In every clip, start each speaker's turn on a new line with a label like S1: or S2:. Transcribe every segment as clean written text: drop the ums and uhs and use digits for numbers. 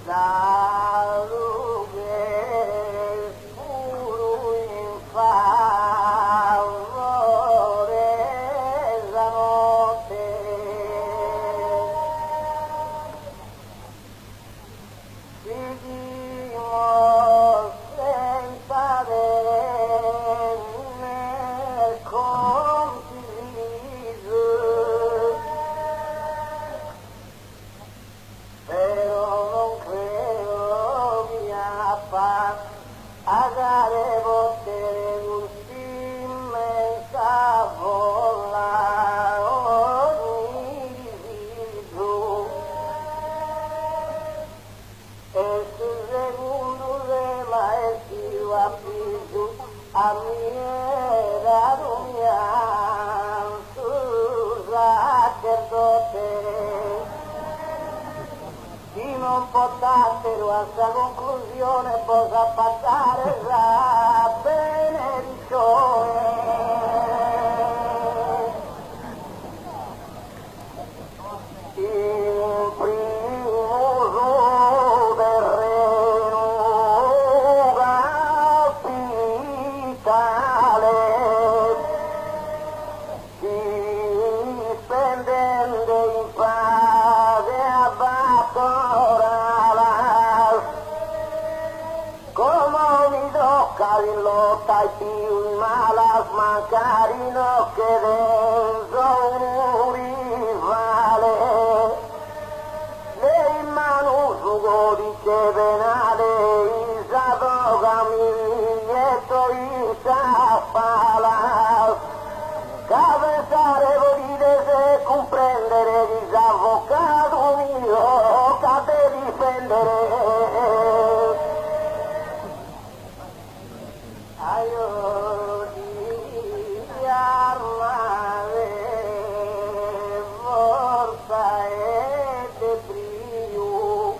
S1: da luce scuro in favore della notte. Seguimos senza averne condiviso, però non credo mia pagare potere l'ultimmensa vola ogni diviso. Este segundo de maestro apiso a mira domian sus sacerdote. Chi non portassero a sta conclusione possa passare la benedizione. Il primo terreno capitale, dispendente in fase abbattorala, come mi tocca in lotta ai più malas mancarino che dentro un rivale. Le manu su codice penale, isa droga miglietto isa pala. Che pensare volite se comprendere disavvocato mio che te difendere. Aio di armare forza e de brio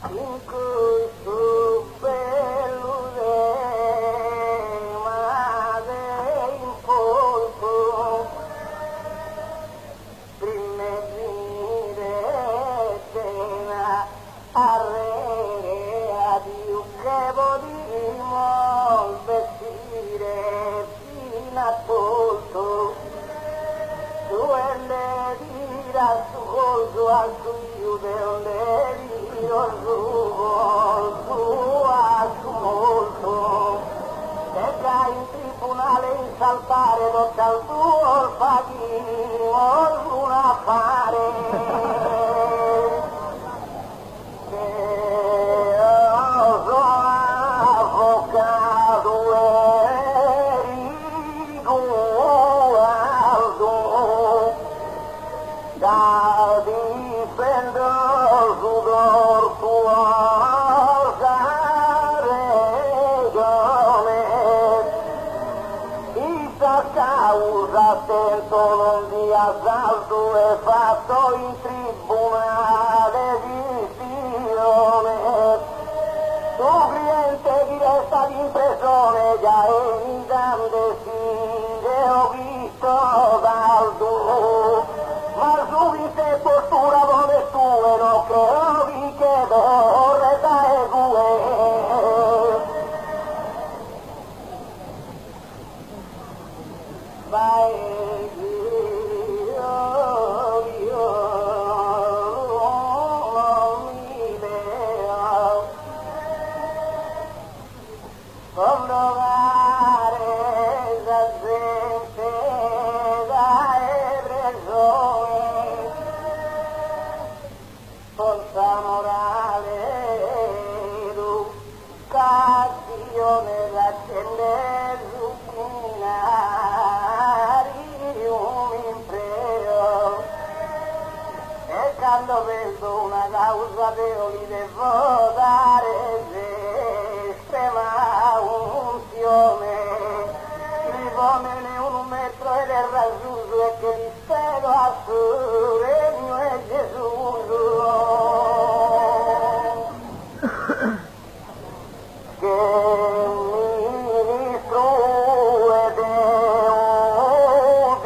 S1: in questo bello mare in polpo prima venire cena arrea di che vodimo vestire fino a tutto. Tu e le dirà su colto al tuo delle dio su colto a su molto. Che dai in tribunale in saltare tocca al tuo fagino un affare. Avvocato riguardo da difendere su tortuosa regione. Questa causa attento non di assalto è fatto in tribunale di istione. Tu cliente di resta di impressione già in grandesire ho visto dal tuo, ma subito postura come tu e non credo che vorreta e due. Vai io non mi veo condogare la gente da evresone, forza morale, educazione, la gente zucchinario impreo. E quando vedo una causa li devo dare estrema unzione, li pomene un metro ed è raggiunto e che li spero a suo regno e Gesù. Che ministro ed è un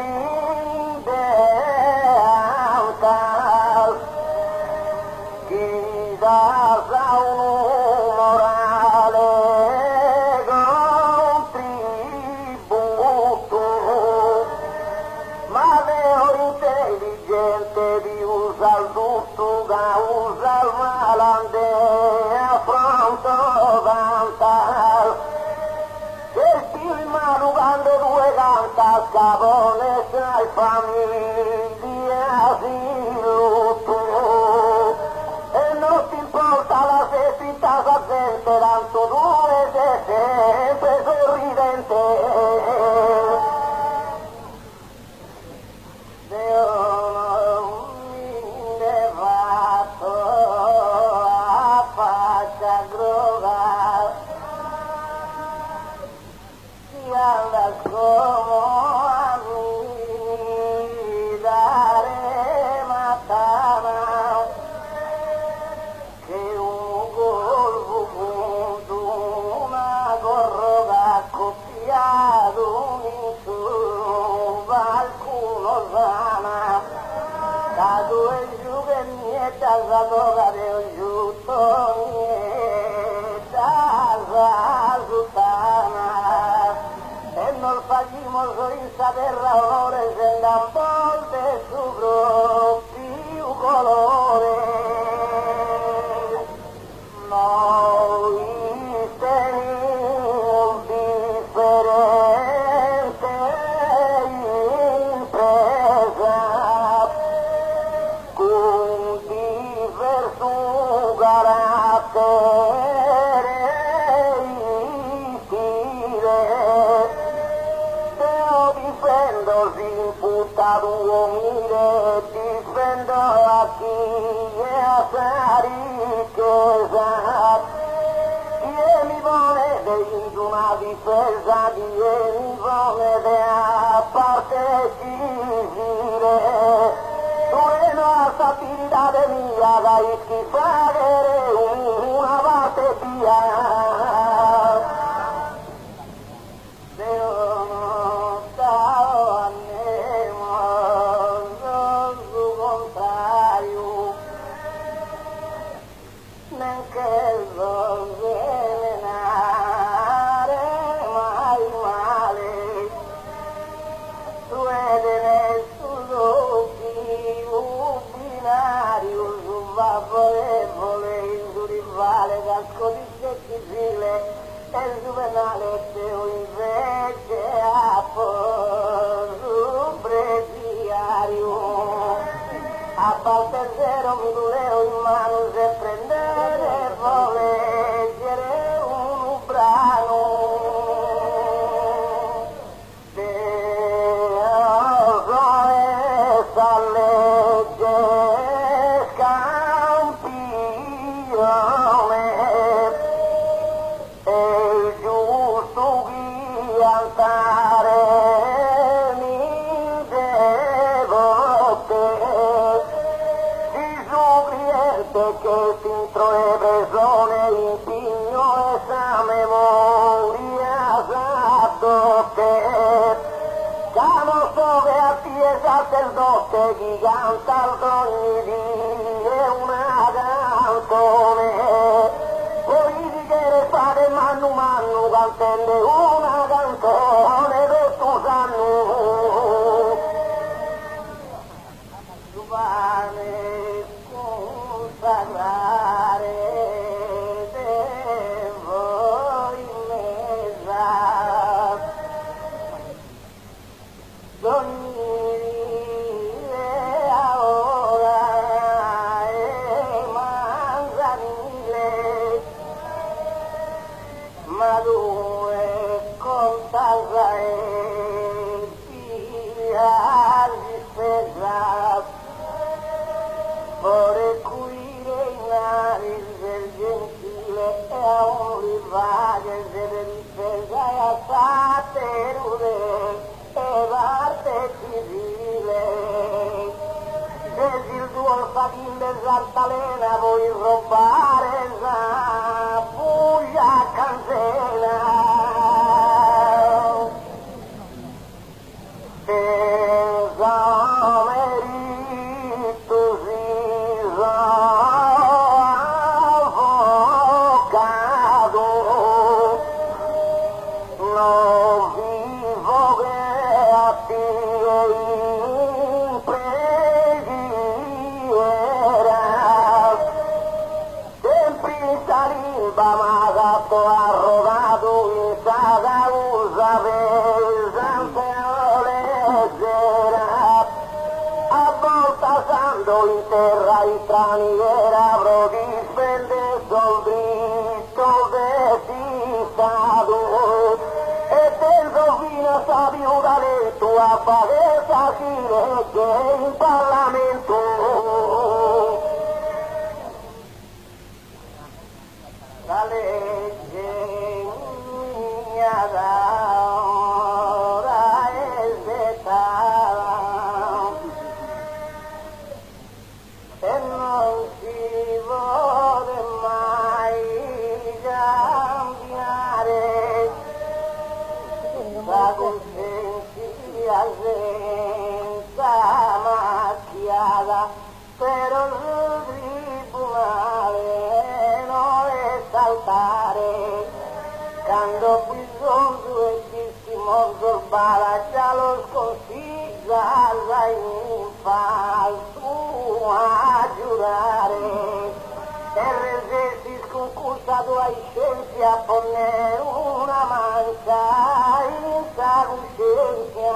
S1: japonesa y familia sin luto. No te importa las citas se enteran todo de siempre sorridente. Como a mí daré matana che un golfo punto una corroga copiato in su qualcuno sana da due giù che niente la toga del giusto niente la sultana. Nos fallimos sin saber razones en la voz de su propio colores. Noi tenemos diferente impresa con diverso carácter. Imputado mire, difendo aquí esa riqueza y mi monede in una difesa di mi monede a parte civile tu la satirità mia dai schifare una parte via. El juvenale teo invece a por un presidiario a parte zero mi leo in mano se prendere leggere un brano de esa legge campione. Che dentro le persone impigno esa memoria sato che non so che a ti è sacerdote chi canta ogni dia una canzone politiche fate mannu mannu cantende una canzone per tu sanno sagrare de voi mesa dormire ahora manzanile ma due contasa e figlia di spesa por cui del gentile e a un rivale delle difesa e a saterude e parte civile se il tuo fatin dell'altalena vuoi rubare la puglia canzena va a rodar quando in terra i straniera brodi spende soldito de Stato e dentro fino a sta viuda le tua paghetta si legge in Parlamento. La legge mia d'ora è dettata e non si vuole mai cambiare la coscienza senza macchiata, però il tribunale non è saltare quando bisogno è chissimo zorbala già lo sconsiglia la falso a giurare e resersi sconcursato ai scienzi a ponere una mancia in sa coscienza.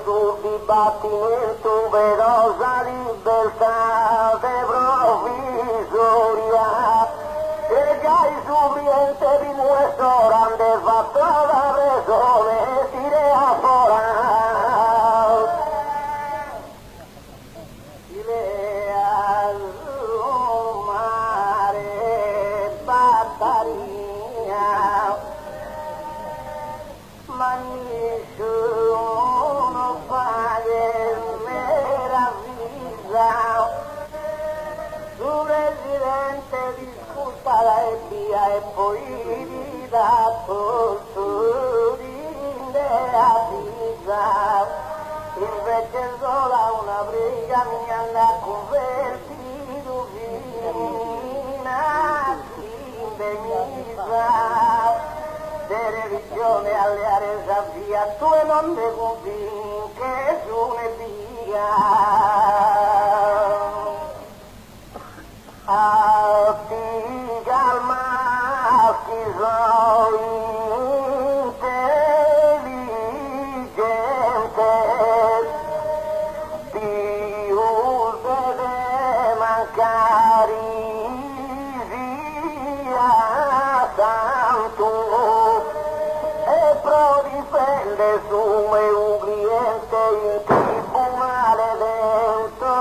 S1: Sul dibattimento velosa libertà de provvisoria e già il suppliente di nuestro grande fatto la presone tire a fora tire a mare battaria ma nessuno fa che meraviglia su residente discussa la via e poi di da tutto di avvisa invece sola una briga mi hanno convertito in indemnizza televisione alle aree via tu e non mi convinci che su ne via ti calma chi sono intelligente ti deve mancare via tanto difende su un cliente in tribunale dentro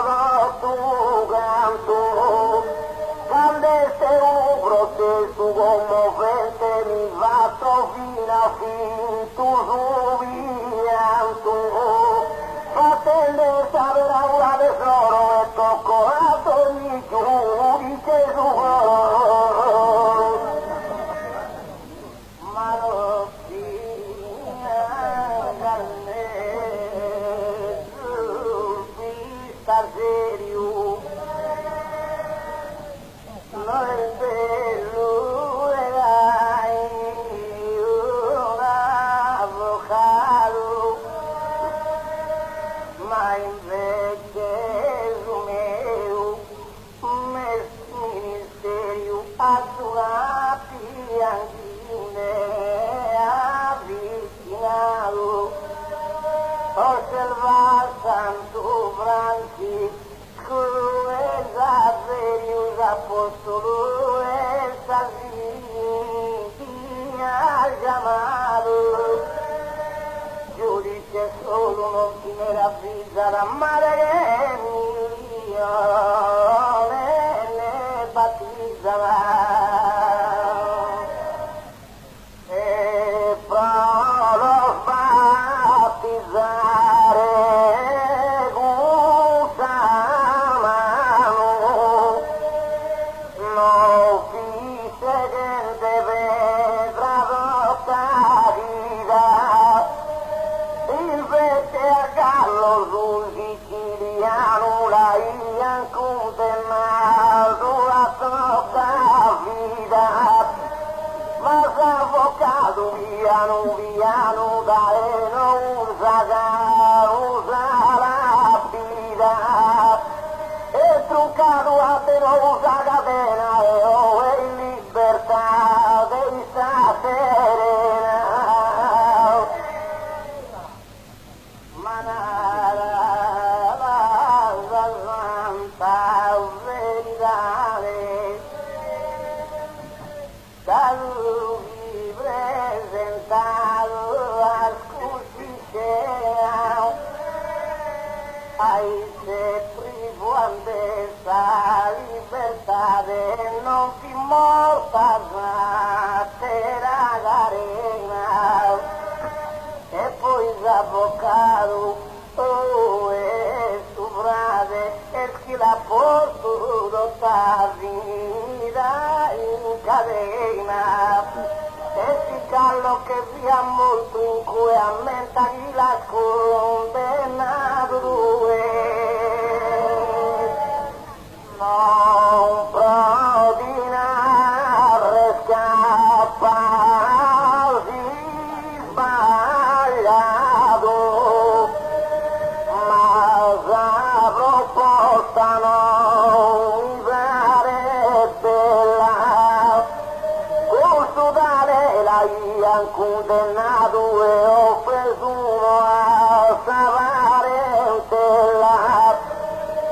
S1: tu canto quando sei un processo commovente mi fatto fino a fin tu subianto fatende sapere una tesoro e coccorato ogni giudice su ma lo serio non è bello dai un avvocato ma invece su mio ministerio assurati anch'ine avvicinato osserva Santo Francisco Zaverius Apostolo e Salvini ha chiamato giudice solo non si meraviglia da male che milione ne battizza e pro battizzare no, Carlos un siciliano l'aian condannato a troppa vita, ma s'avvocato piano dai non usa la vita, e truccato a te non usa catena e in libertà devi stare serena. Ma la santa verità da lui presentato a scusicea ai se privuandessa libertà non ti morta te la garena e poi s'avvocato e su frate e chi l'ha potuto sta vita in catena e si callo che via molto in cui ammenta chi l'ha condannato due non prodinare scappati sbagliato ma la proposta non mi pare bella consultare l'aian condannato e ho preso uno a savarentela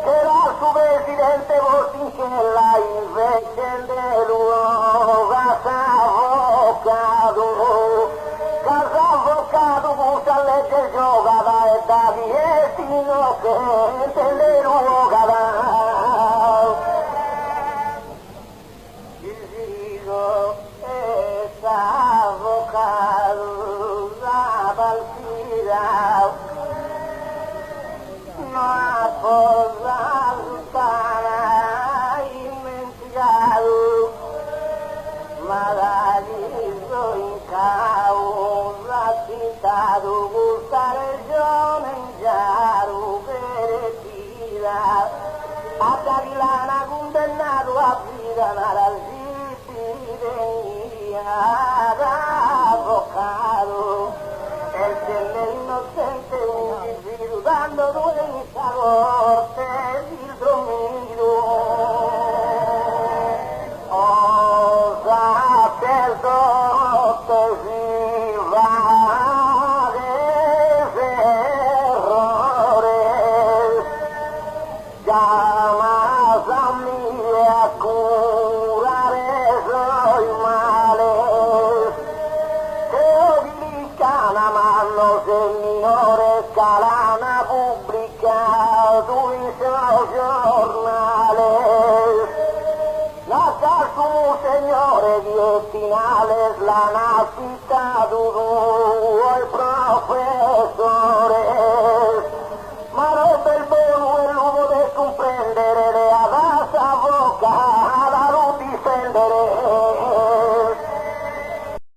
S1: che la suo presidente Vorticella invece dell'uovo s'avvocato gusta legge giocata e da dietino che dell'uovo il figo e s'avvocato la partita non ha posato dimenticato ma l'ha visto in causa citato questa regione in giaro per tira a Carilana condannato a vita nella venia d'avvocato e se l'innocente un giro dando due in corte il dormito osa perso te si va errore llama a mí a curare suoi males che obblicana mano signore scalana pubblicato in suoi giornales la su signore di Estinales la nascita tu